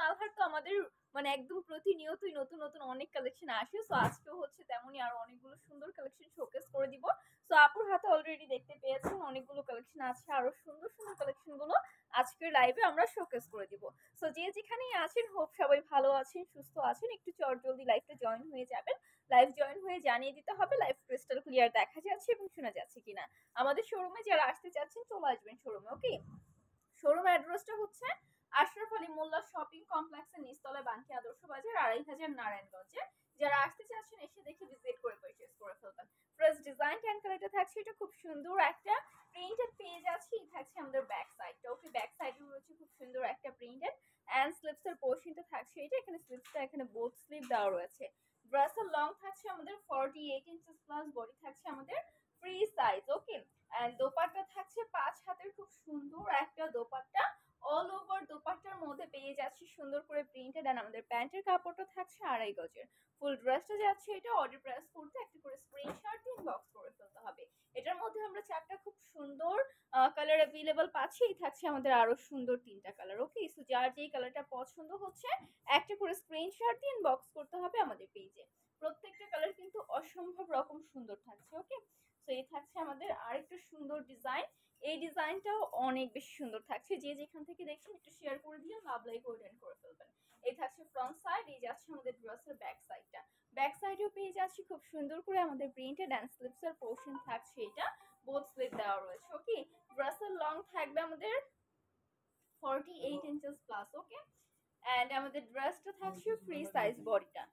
মালহার তো আমাদের মানে একদম প্রতিনিয়তই নতুন নতুন অনেক কালেকশন আসে। সো আজকেও হচ্ছে তেমনই আরো অনেকগুলো সুন্দর কালেকশন শোকেস করে দিব। সো আপুর হাতে অলরেডি দেখতে পেয়েছেন অনেকগুলো কালেকশন আছে, আরো সুন্দর সুন্দর কালেকশন গুলো আজকের লাইভে আমরা শোকেস করে দিব। সো যে যেখানেই আছেন হোপ সবাই ভালো আছেন, সুস্থ আছেন, একটু জলদি লাইভটা জয়েন হয়ে যাবেন। লাইভ জয়েন হয়ে জানিয়ে দিতে হবে লাইভ ক্রিস্টাল ক্লিয়ার দেখা যাচ্ছে এবং শোনা যাচ্ছে কিনা। আমাদের শোরুমে যারা আসতে চাচ্ছেন চলে আসবেন শোরুমে, ওকে। শোরুম অ্যাড্রেসটা হচ্ছে আশরাফ আলী মোল্লা শপিং কমপ্লেক্সের নিচতলায়, বানকি আদর্শ বাজার, ২৫০০ নারায়ণগঞ্জে। যারা আসতে চাচ্ছেন এসে দেখে ভিজিট করে পারচেজ করে ফেলবেন। ফার্স্ট ডিজাইন ট্যান কালারটা থাকছে, এটা খুব সুন্দর একটা প্রিন্টেড পেজ আছে। থাকছে আমাদের ব্যাক সাইডটা, ওকে। ব্যাক সাইডে রয়েছে খুব সুন্দর একটা প্রিন্টেড অ্যান্ড স্লিপস এর পোর্শনটা থাকছে এটা। এখানে স্লিপসটা এখানে বোথ স্লিপ দেওয়া রয়েছে। ড্রেসের লং থাকছে আমাদের 48 ইঞ্চেস প্লাস, বডি থাকছে আমাদের free size, okay. And dupatta থাকছে 5 হাতের খুব সুন্দর একটা দোপাট্টা। অল ওভার দোপাট্টার মধ্যে পেয়ে যাচ্ছি সুন্দর করে প্রিন্টেড। এন্ড আমাদের প্যান্টের কাপড়টা থাকছে 2.5 গজের। ফুল ড্রেসটা যাচ্ছে এটা অর্ডার প্রেস করতে একটা করে স্ক্রিনশট দিয়ে ইনবক্স করে ফেলতে হবে। এটার মধ্যে আমরা 4টা খুব সুন্দর কালার অ্যাভেলেবল পাচ্ছি। এই থাকছে আমাদের আরো সুন্দর 3টা কালার, ওকে। সো যার যেই কালারটা পছন্দ হচ্ছে একটা করে স্ক্রিনশট দিয়ে ইনবক্স করতে হবে আমাদের পেজে। প্রত্যেকটা কালার কিন্তু অসম্ভব রকম সুন্দর থাকছে, ওকে। সো এই থাকছে আমাদের আরেকটা সুন্দর ডিজাইন। এই ডিজাইনটাও অনেক বেশি সুন্দর থাকছে। যে যেখান থেকে দেখছেন একটু শেয়ার করে দিয়ে লাভ লাইক ওয়েট করে ফেলবেন। এই থাকছে ফ্রন্ট সাইড, এই যাচ্ছে আমাদের ড্রেসের ব্যাক সাইডটা। ব্যাক সাইডেও পেয়ে যাচ্ছি খুব সুন্দর করে আমাদের প্রিন্টেড অ্যান্ড স্লিপস এর পোর্শন থাকছে এটা। বোথ স্লিপ দেওয়া রয়েছে, ওকে। ড্রেসের লং থাকবে আমাদের 48 ইঞ্চেস প্লাস, ওকে। অ্যান্ড আমাদের ড্রেসটা থাকছে ফ্রি সাইজ বডিটা।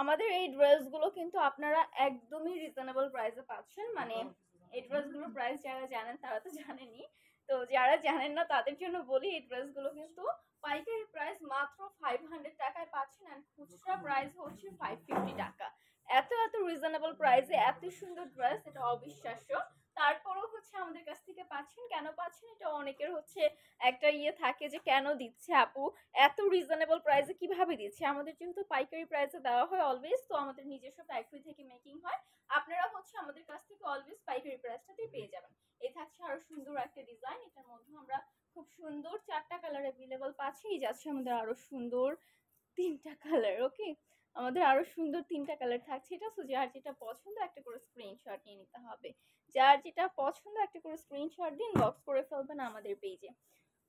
আমাদের এই ড্রেসগুলো কিন্তু আপনারা একদমই রিজনেবল প্রাইসে পাচ্ছেন। মানে এই ড্রেসগুলোর প্রাইস যারা জানেন তারা তো জানেনই, তো যারা জানেন না তাদের জন্য বলি এই ড্রেসগুলো কিন্তু পাইকারি প্রাইস মাত্র 500 টাকায় পাচ্ছেন এন্ড খুচরা প্রাইস হচ্ছে 550 টাকা। এত এত রিজনেবল প্রাইসে এত সুন্দর ড্রেস, এটা অবিশ্বাস্য। তারপরেও হচ্ছে আমাদের কাছ থেকে পাচ্ছেন। কেন পাচ্ছেন এটা অনেকের হচ্ছে একটা ইয়ে থাকে যে কেন দিচ্ছে আপু এত রিজনেবল প্রাইসে, কিভাবে দিচ্ছে। আমাদের যেহেতু পাইকারি প্রাইসে দেওয়া হয় অলওয়েজ, তো আমাদের নিজস্ব ফ্যাক্টরি থেকে মেকিং হয়। আপনারা হচ্ছে আমাদের কাছ থেকে অলওয়েজ পাইকারি প্রাইসটাতেই পেয়ে যাবেন। এই থাকছে আরো সুন্দর একটা ডিজাইন। এটার মধ্যে আমরা খুব সুন্দর 4টা কালার অ্যাভেলেবল পাচ্ছি। এই যাচ্ছে আমাদের আরো সুন্দর 3টা কালার, ওকে। আমাদের আরো সুন্দর 3টা কালার থাকছে এটা। সো যার যেটা পছন্দ একটা করে স্ক্রিনশট নিয়ে নিতে হবে। যার যেটা পছন্দ একটা করে স্ক্রিনশট দিয়ে ইনবক্স করে ফেলবেন আমাদের পেজে।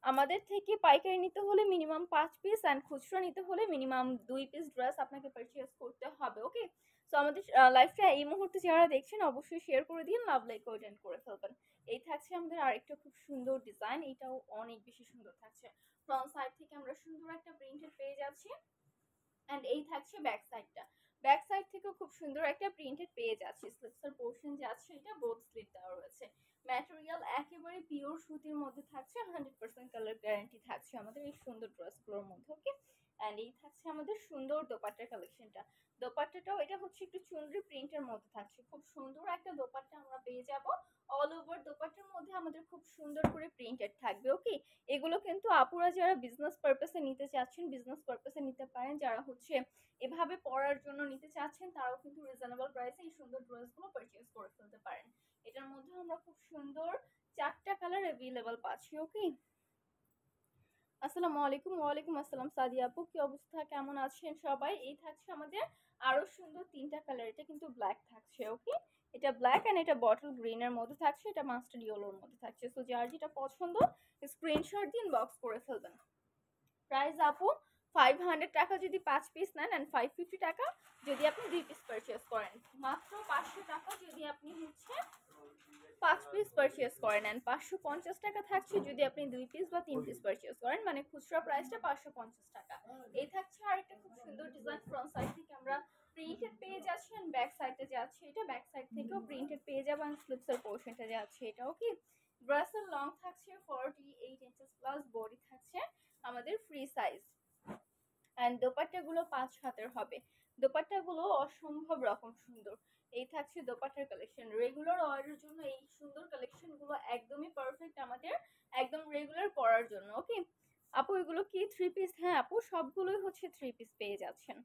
আমাদের থেকে পাইকারি নিতে হলে মিনিমাম 5 পিস অ্যান্ড খুচরা নিতে হলে মিনিমাম 2 পিস ড্রেস আপনাকে পারচেজ করতে হবে, ওকে। সো আমাদের লাইভটা এই মুহূর্তে যারা দেখছেন অবশ্যই শেয়ার করে দিন, লাভ লাইক কমেন্ট করে ফেলবেন। এই থাকছে আমাদের আরেকটা খুব সুন্দর ডিজাইন, এটাও অনেক বেশি সুন্দর থাকছে। ফ্রন্ট সাইড থেকে আমরা সুন্দর একটা প্রিন্টেড পেয়ে যাচ্ছি। এন্ড এই থাকছে ব্যাক সাইডটা। ব্যাক সাইড থেকেও খুব সুন্দর একটা প্রিন্টেড পেয়ে যাচ্ছে। স্লিপসের পোর্শন যাচ্ছে এটা, বোথ স্লিপ দেওয়া রয়েছে। ম্যাটেরিয়াল একেবারে পিওর সুতির মধ্যে থাকছে, 100% কালার গ্যারান্টি থাকছে আমাদের এই সুন্দর ড্রেসগুলোর মধ্যে, ওকে। এন্ড এই থাকছে আমাদের সুন্দর দোপাট্টার কালেকশনটা। দোপাট্টাটাও এটা হচ্ছে একটু চুনরি প্রিন্টের মধ্যে থাকছে। খুব সুন্দর একটা দোপাট্টা আমরা পেয়ে যাব। অল ওভার দোপাট্টার মধ্যে আমাদের খুব সুন্দর করে প্রিন্টেড থাকবে, ওকে। এগুলো কিন্তু আপুরা যারা বিজনেস পারপাসে নিতে চাচ্ছেন বিজনেস পারপাসে নিতে পারেন। যারা হচ্ছে এভাবে পড়ার জন্য নিতে চাচ্ছেন তারাও কিন্তু রিজনেবল প্রাইসে এই সুন্দর ড্রেসগুলো পারচেজ করে ফেলতে পারেন। এটার মধ্যে আমরা খুব সুন্দর 4টা কালার অ্যাভেলেবল পাচ্ছি, ওকে। আসসালামু আলাইকুম। ওয়ালাইকুম আসসালাম সাদিয়া আপু, কি অবস্থা, কেমন আছেন সবাই। এই থাকছে আমাদের আরো সুন্দর 3টা কালার। এটা কিন্তু ব্ল্যাক থাকছে, ওকে। এটা ব্ল্যাক এন্ড এটা বটল গ্রিন এর মধ্যে থাকছে, এটা মাস্টার্ড ইয়েলোর মধ্যে থাকছে। সো যার যেটা পছন্দ স্ক্রিনশট দিয়ে ইনবক্স করে ফেলবেন। প্রাইস আপু 500 টাকা যদি 5 পিস নেন এন্ড 550 টাকা যদি আপনি 2 পিস পারচেজ করেন। মাত্র 500 টাকা যদি আপনি হচ্ছে 5 পিস পারচেজ করেন এন্ড 550 টাকা থাকছে যদি আপনি 2 পিস বা 3 পিস পারচেজ করেন। মানে খুচরা প্রাইসটা 550 টাকা। এই থাকছে আরেকটা খুব সুন্দর ডিজাইন। ফ্রন্ট সাইড থেকে আমরা প্রিন্টেড পেয়ে যাচ্ছি এন্ড ব্যাক সাইডে যাচ্ছে এটা। ব্যাক সাইড থেকেও প্রিন্টেড পেয়ে যাবেন। স্লিপসের পোর্শনটা যাচ্ছে এটা, ওকে। ড্রেসের লং থাকছে 48 ইঞ্চেস প্লাস, বডি থাকছে আমাদের ফ্রি সাইজ। এন্ড দোপাট্টাগুলো 5 হাতের হবে। দোপাট্টাগুলো অসম্ভব রকম সুন্দর। এই থাকছে দোপাট্টার কালেকশন। রেগুলার ওয়ারের জন্য এই সুন্দর কালেকশনগুলো একদমই পারফেক্ট আমাদের, একদম রেগুলার পরার জন্য, ওকে। আপু এগুলো কি 3 পিস? হ্যাঁ আপু সবগুলোই হচ্ছে 3 পিস পেয়ে যাচ্ছেন।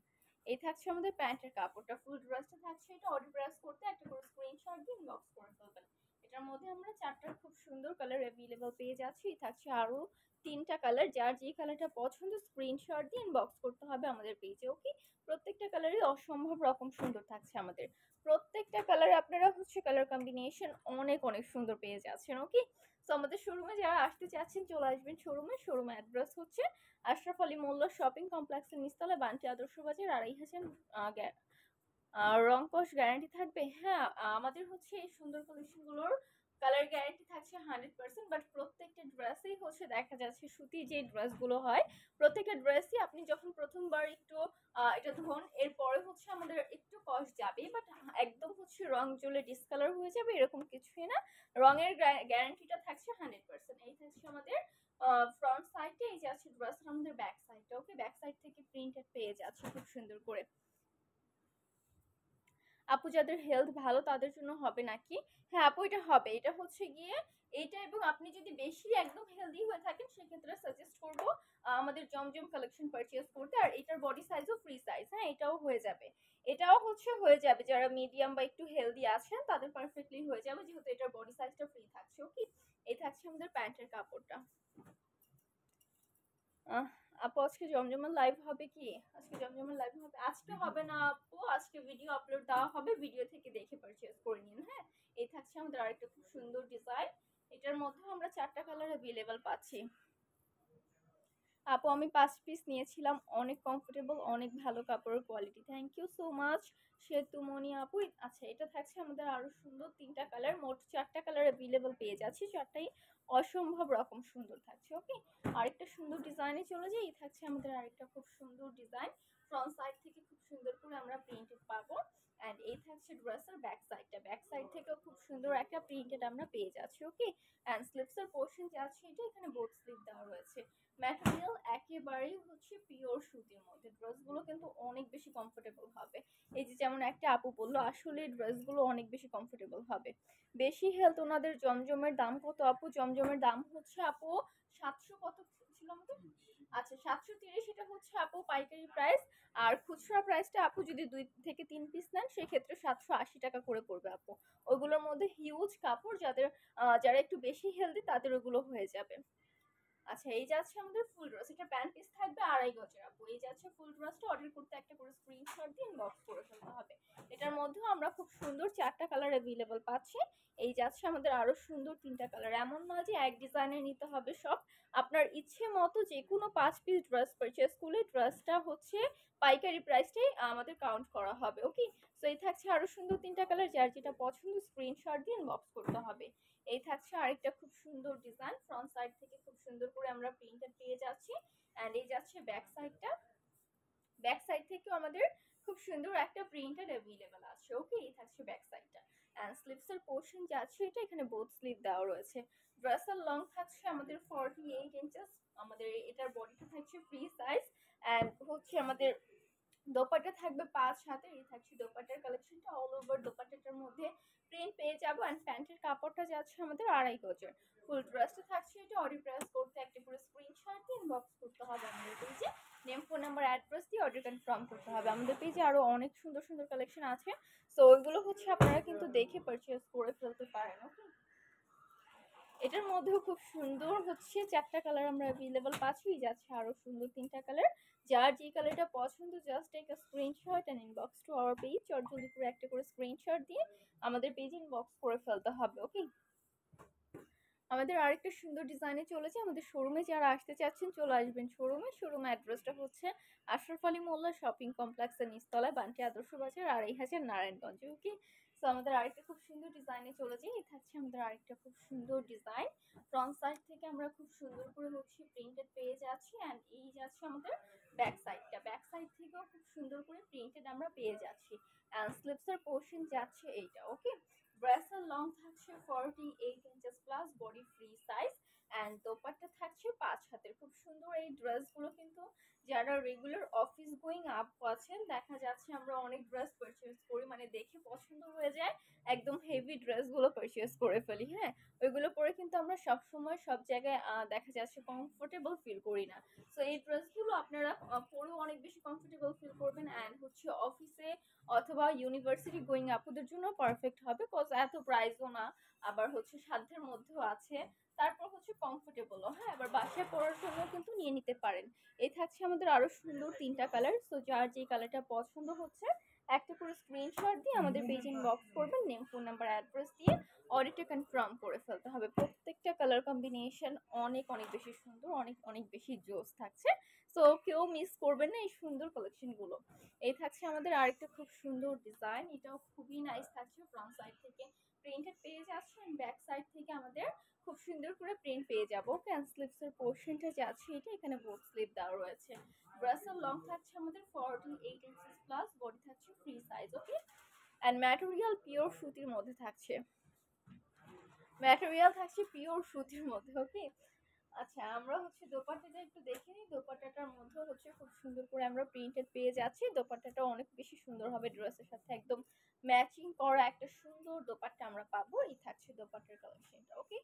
এই থাকছে আমাদের প্যান্টের কাপড়টা। ফুল ড্রেসটা থাকছে এটা। অর্ডার প্রেস করতে একটা করে স্ক্রিনশট দিয়ে ইনবক্স করে ফেলবেন। এটার মধ্যে আমরা 4টা খুব সুন্দর কালার অ্যাভেলেবল পেয়ে যাচ্ছি। থাকছে আরো 3টা কালার, যার যে কালারটা পছন্দ স্ক্রিনশট দিয়ে ইনবক্স করতে হবে আমাদের পেজে। ওকে, প্রত্যেকটা কালারই অসম্ভব রকম সুন্দর থাকছে আমাদের। প্রত্যেকটা কালার আপনারা হচ্ছে কালার কম্বিনেশন অনেক অনেক সুন্দর পেয়ে যাচ্ছেন। ওকে, তো আমাদের শোরুমে যারা আসতে চাচ্ছেন চলে আসবেন শোরুমে। শোরুম অ্যাড্রেস হচ্ছে আশরাফ আলী মোল্লা শপিং কমপ্লেক্সের নিচতলা, বান্টি আদর্শ বাজার, 2500 রং কস গ্যারান্টি থাকবে। হ্যাঁ, আমাদের হচ্ছে এই সুন্দর কালেকশনগুলোর কালার গ্যারান্টি থাকছে 100%। বাট প্রত্যেকটা ড্রেসেই হচ্ছে দেখা যাচ্ছে সুতির যে ড্রেসগুলো হয়, প্রত্যেকটা ড্রেসই আপনি যখন প্রথমবার একটু এটা ধরুন, এরপরে হচ্ছে আমাদের একটু কস্ট যাবে, বাট একদম হচ্ছে রং জ্বলে ডিসকালার হয়ে যাবে এরকম কিছুই না। রঙের গ্যারান্টিটা থাকছে 100%। এই থাকছে আমাদের ফ্রন্ট সাইডে, এই যে আছে ড্রেসের আমাদের ব্যাক সাইডটা। ওকে, ব্যাক সাইড থেকে প্রিন্টেড পেয়ে যাচ্ছে খুব সুন্দর করে। আপু যাদের হেলথ ভালো তাদের জন্য হবে নাকি? হ্যাঁ আপু, এটা হবে। এটা হচ্ছে গিয়ে এইটা, এবং আপনি যদি বেশি একদম হেলদি হয়ে থাকেন সেক্ষেত্রে সাজেস্ট করব আমাদের জমজম কালেকশন পারচেজ করতে। আর এটার বডি সাইজও ফ্রি সাইজ, হ্যাঁ এটাও হয়ে যাবে। এটাও হচ্ছে হয়ে যাবে, যারা মিডিয়াম বা একটু হেলদি আছেন তাদের পারফেক্টলি হয়ে যাবে, যেহেতু এটার বডি সাইজটা ফ্রি থাকছে। ওকে, এই থাকছে আমাদের প্যান্টের কাপড়টা। আপু আজকে জমজমের লাইভ হবে কি? আজকে জমজমের লাইভ হবে? আজকে হবে না আপু, আজকে ভিডিও আপলোড দেওয়া হবে, ভিডিও থেকে দেখে পারচেজ করে নিন। হ্যাঁ, এই থাকছে আমাদের আরেকটা খুব সুন্দর ডিজাইন। এটার মধ্যে আমরা 4টা কালার অ্যাভেলেবল পাচ্ছি। আপু আমি 5 পিস নিয়েছিলাম, অনেক কমফোর্টেবল, অনেক ভালো কাপড়ের quality. Thank you so much Setumoni আপু। আচ্ছা, এটা থাকছে আমাদের আরো সুন্দর 3টা কালার, মোট 4টা কালার অ্যাভেলেবল পেয়ে যাচ্ছি। 4টাই অসম্ভব রকম সুন্দর থাকছে। ওকে, আরেকটা সুন্দর ডিজাইনে চলে যাই। এই থাকছে আমাদের আরেকটা খুব সুন্দর ডিজাইন, ফ্রন্ট সাইড থেকে খুব সুন্দর করে আমরা প্রিন্টেড পাবো। এন্ড এই থাকছে ড্রেসের ব্যাক সাইডটা, ব্যাক সাইড থেকেও খুব সুন্দর একটা প্রিন্টেড আমরা পেয়ে যাচ্ছি। ওকে, এন্ড স্লিভসের পোর্শন যে আছে এটা এখানে বোথ স্লিভ দেওয়া রয়েছে। ম্যাটেরিয়াল একেবারেই হচ্ছে পিওর সুতির মধ্যে। ড্রেসগুলো কিন্তু অনেক বেশি কমফোর্টেবল হবে। এই যে যেমন একটা আপু বললো, আসলে ড্রেসগুলো অনেক বেশি কমফোর্টেবল হবে। বেশি হেলথ ওনাদের। জমজমের দাম কত আপু? জমজমের দাম হচ্ছে আপু 700 কত ছিল আমাদের? আচ্ছা 730, এটা হচ্ছে আপু পাইকারি প্রাইস। আর খুচরা প্রাইসটা আপু যদি 2 থেকে 3 পিস নেন সেক্ষেত্রে 780 টাকা করে পড়বে আপু। ওগুলোর মধ্যে হিউজ কাপড়, যাদের যারা একটু বেশি হেলদি তাদের ওগুলো হয়ে যাবে। আচ্ছা, এই যাচ্ছে আমাদের ফুল ড্রেস। এটা প্যান্ট পিস থাকবে 2.5 গজের আপু। এই যাচ্ছে ফুল ড্রেসটা। অর্ডার করতে একটা করে স্ক্রিনশট দিয়ে ইনবক্স করে ফেলতে হবে। এটার মধ্যেও আমরা খুব সুন্দর 4টা কালার অ্যাভেলেবল পাচ্ছি। এই যাচ্ছে আমাদের আরো সুন্দর 3টা কালার। এমন নয় যে এক ডিজাইনের নিতে হবে সব, আপনার ইচ্ছে মতো যে কোনো 5 পিস ড্রেস পারচেজ করলে ড্রেসটা হচ্ছে পাইকারি প্রাইসটাই আমাদের কাউন্ট করা হবে। ওকে, তো এই থাকছে আরো সুন্দর 3টা কালার, যার যেটা পছন্দ স্ক্রিনশট দিয়ে ইনবক্স করতে হবে। এই থাকছে আরেকটা খুব সুন্দর ডিজাইন, ফ্রন্ট সাইড থেকে খুব সুন্দর করে আমরা প্রিন্টেড পেয়ে যাচ্ছি। এন্ড এই যাচ্ছে ব্যাক সাইডটা, ব্যাক সাইড থেকেও আমাদের খুব সুন্দর একটা প্রিন্টেড অ্যাভেলেবল আছে। ওকে, এই থাকছে ব্যাক সাইডটা। এন্ড স্লিভসের পোর্শন যে আছে এটা এখানে বোথ স্লিভ দেওয়া রয়েছে। ড্রেসের লং থাকছে আমাদের 48 ইঞ্চেস। আমাদের এটার বডিটা থাকছে ফ্রি সাইজ। এন্ড হচ্ছে আমাদের দোপাট্টা থাকবে 5 হাতে। এই থাকছে দোপাট্টার কালেকশনটা, অল ওভার দোপাট্টাটার মধ্যে প্রিন্ট পেয়ে যাবো। এন্ড প্যান্টের কাপড়টা যাচ্ছে আমাদের 2.5 গজের। ফুল ড্রেসটা থাকছে এটা। অর্ডার প্রেস করতে একটা করে স্ক্রিনশট দিয়ে ইনবক্স করতে হবে আমাদের পেজে। নেম, ফোন নাম্বার, অ্যাড্রেস দিয়ে অর্ডার কনফার্ম করতে হবে। আমাদের পেজে আরো অনেক সুন্দর সুন্দর কালেকশন আছে, সো ওইগুলো হচ্ছে আপনারা কিন্তু দেখে পারচেজ করে ফেলতে পারেন। ওকে, এটার মধ্যেও খুব সুন্দর হচ্ছে 4টা কালার আমরা অ্যাভেলেবল পাচ্ছি। যাচ্ছে আরো সুন্দর 3টা কালার, যার যে কালারটা পছন্দ just take a screenshot and inbox to our page. জলদি করে একটা করে স্ক্রিনশট দিয়ে আমাদের পেজে ইনবক্স করে ফেলতে হবে। ওকে, আমাদের আরেকটা সুন্দর ডিজাইনে চলেছে। আমাদের শোরুমে যারা আসতে চাচ্ছেন চলে আসবেন শোরুমে। শোরুম অ্যাড্রেসটা হচ্ছে আশরাফ আলী মোল্লা শপিং কমপ্লেক্সের নিচতলায়, বান্টি আদর্শ বাজার, 2500 নারায়ণগঞ্জ। ওকে, তো আমাদের আরেকটা খুব সুন্দর ডিজাইনে চলে যাই। এই থাকছে আমাদের আরেকটা খুব সুন্দর ডিজাইন, ফ্রন্ট সাইড থেকে আমরা খুব সুন্দর করে হচ্ছে প্রিন্টেড পেয়ে যাচ্ছি। অ্যান্ড এই যাচ্ছে আমাদের ব্যাক সাইডটা, ব্যাক সাইড থেকেও খুব সুন্দর করে প্রিন্টেড আমরা পেয়ে যাচ্ছি। অ্যান্ড স্লিপসের পোর্শন যাচ্ছে এইটা। ওকে, ড্রেসের লং থাকছে 48 inches plus, body free size. And dupatta থাকছে 5 হাতের। খুব সুন্দর এই ড্রেসগুলো কিন্তু যারা রেগুলার অফিস গোয়িং আপ আছেন, দেখা যাচ্ছে আমরা অনেক ড্রেস পারচেজ করি, মানে দেখে পছন্দ হয়ে যায়, একদম হেভি ড্রেসগুলো পারচেজ করে ফেলি। হ্যাঁ, ওইগুলো পরে কিন্তু আমরা সব সময় সব জায়গায় দেখা যাচ্ছে কমফোর্টেবল ফিল করি না। সো এই ড্রেসগুলো আপনারা পরেও অনেক বেশি কমফোর্টেবল ফিল করবেন। অ্যান্ড হচ্ছে অফিসে অথবা ইউনিভার্সিটি গোয়িং আপুদের জন্য পারফেক্ট হবে, কজ এত প্রাইসও না। আবার হচ্ছে সাধ্যের মধ্যেও আছে, তারপর হচ্ছে কমফোর্টেবলও। হ্যাঁ, আবার বাসায় পরার জন্য কিন্তু নিয়ে নিতে পারেন। এই থাকছে আমাদের আরো সুন্দর 3টা কালার। সো যার যে কালারটা পছন্দ হচ্ছে একটা করে স্ক্রিনশট দিয়ে আমাদের পেজ ইনবক্স করবেন, নেম, ফোন নাম্বার, অ্যাড্রেস দিয়ে অর্ডারটা কনফার্ম করে ফেলতে হবে। প্রত্যেকটা কালার কম্বিনেশন অনেক অনেক বেশি সুন্দর, অনেক অনেক বেশি জোস থাকছে। সো কেউ মিস করবেন না এই সুন্দর কালেকশনগুলো। এই থাকছে আমাদের আরেকটা খুব সুন্দর ডিজাইন, এটাও খুবই নাইস থাকছে। ফ্রন্ট সাইড থেকে প্রিন্টেড পেয়ে যাচ্ছে, ব্যাক সাইড থেকে আমাদের খুব সুন্দর করে প্রিন্ট পেয়ে যাবো। ক্যান স্লিভস এর পোর্শনটা যে আছে এটা এখানে বোথ স্লিভ দেওয়া রয়েছে। ব্রাসের লং থাকছে আমাদের 48 ইঞ্চিস প্লাস, বডি থাকছে free size. Okay, and material pure সুতির মধ্যে থাকছে, ম্যাটেরিয়াল থাকছে পিওর সুতির মধ্যে। ওকে, আচ্ছা আমরা হচ্ছে দোপাট্টাটা একটু দেখে নিই। দোপাট্টাটার মধ্যে হচ্ছে খুব সুন্দর করে আমরা প্রিন্টেড পেয়ে যাচ্ছি। দোপাট্টাটা অনেক বেশি সুন্দর হবে, ড্রেসের সাথে একদম ম্যাচিং করা একটা সুন্দর দোপাট্টা আমরা পাবো। এই থাকছে দোপাট্টার কালেকশনটা। ওকে,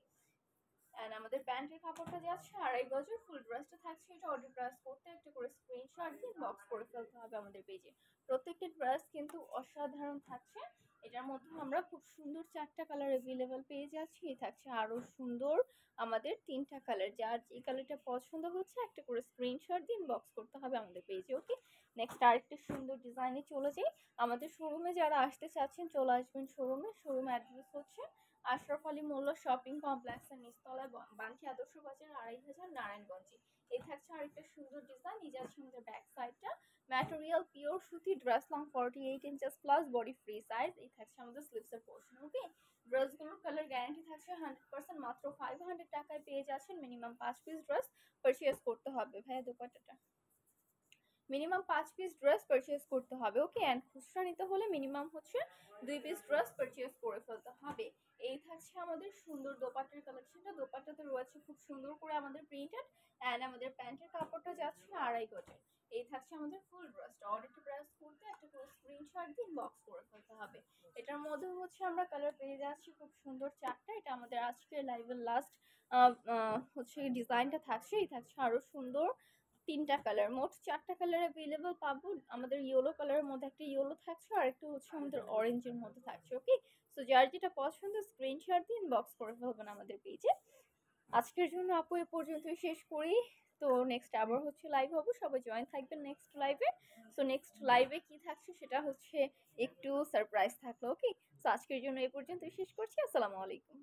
এন্ড আমাদের প্যান্টের কাপড়টা যাচ্ছে 2.5 গজের। ফুল ড্রেসটা থাকছে এটা। অর্ডার প্লেস করতে একটা করে স্ক্রিনশট দিয়ে বক্স করে ফেলতে হবে আমাদের পেজে। প্রত্যেকটা ড্রেস কিন্তু অসাধারণ থাকছে। এটার মধ্যে আমরা খুব সুন্দর 4টা কালার अवेलेबल পেয়ে যাচ্ছি। এই থাকছে আরো সুন্দর আমাদের 3টা কালার। যার যে কালারটা পছন্দ হচ্ছে একটা করে স্ক্রিনশট দিয়ে বক্স করতে হবে আমাদের পেজে। ওকে, নেক্সট আরেকটা সুন্দর ডিজাইনে চলে যাই। আমাদের শোরুমে যারা আসতে চাচ্ছেন চলে আসবেন শোরুমে। শোরুম অ্যাড্রেস হচ্ছে আশরাফ আলী মোল্লা শপিং কমপ্লেক্সের নিচতলায়, বানখি আদর্শ বাজার 2500, নারায়ণগঞ্জে। এই থাকছে আরেকটা সুন্দর ডিজাইন। এই যাচ্ছে আমাদের ব্যাক সাইডটা, ম্যাটেরিয়াল পিওর সুতি, dress long 48 inches plus, body free size. এই থাকছে আমাদের স্লিভসের পোর্শন। ওকে, ড্রেসগুলোর কালার গ্যারান্টি থাকছে 100%। মাত্র 500 টাকায় পেয়ে যাচ্ছেন। মিনিমাম 5 পিস ড্রেস পারচেজ করতে হবে। ভাইয়া দোপাট্টাটা মিনিমাম 5 পিস ড্রেস পারচেজ করতে হবে। ওকে, অ্যান্ড খুচরা নিতে হলে মিনিমাম হচ্ছে 2 পিস ড্রেস পারচেজ করে ফেলতে হবে। এই থাকছে আমাদের সুন্দর দোপাট্টার কালেকশনটা। দোপাট্টাতে রয়েছে খুব সুন্দর করে আমাদের প্রিন্টেড, অ্যান্ড আমাদের প্যান্টের কাপড়টা যাচ্ছে 2.5 গজের। এই থাকছে আমাদের ফুল ড্রেসটা। অর্ডারটা প্রেস করতে একটা করে স্ক্রিনশট দিয়ে বক্স করে ফেলতে হবে। এটার মধ্যে হচ্ছে আমরা কালার পেয়ে যাচ্ছি খুব সুন্দর 4টা। এটা আমাদের আজকের লাইভের লাস্ট হচ্ছে ডিজাইনটা থাকছে। এই থাকছে আরো সুন্দর 3টা কালার, মোট 4টা কালার अवेलेबल পাবো। আমাদের ইয়েলো কালারের মধ্যে একটা ইয়েলো থাকছে, আর একটা হচ্ছে আমাদের অরেঞ্জের মধ্যে থাকছে। ওকে, সো যার যেটা পছন্দ স্ক্রিনশট দিয়ে ইনবক্স করে ফেলবেন আমাদের পেজে। আজকের জন্য আপু এ পর্যন্তই শেষ করি। তো নেক্সট আবার হচ্ছে লাইভ হবো, সবাই জয়েন থাকবেন নেক্সট লাইভে। সো নেক্সট লাইভে কি থাকছে সেটা হচ্ছে একটু সারপ্রাইজ থাকলো। ওকে, সো আজকের জন্য এই পর্যন্তই শেষ করছি। আসসালামু আলাইকুম।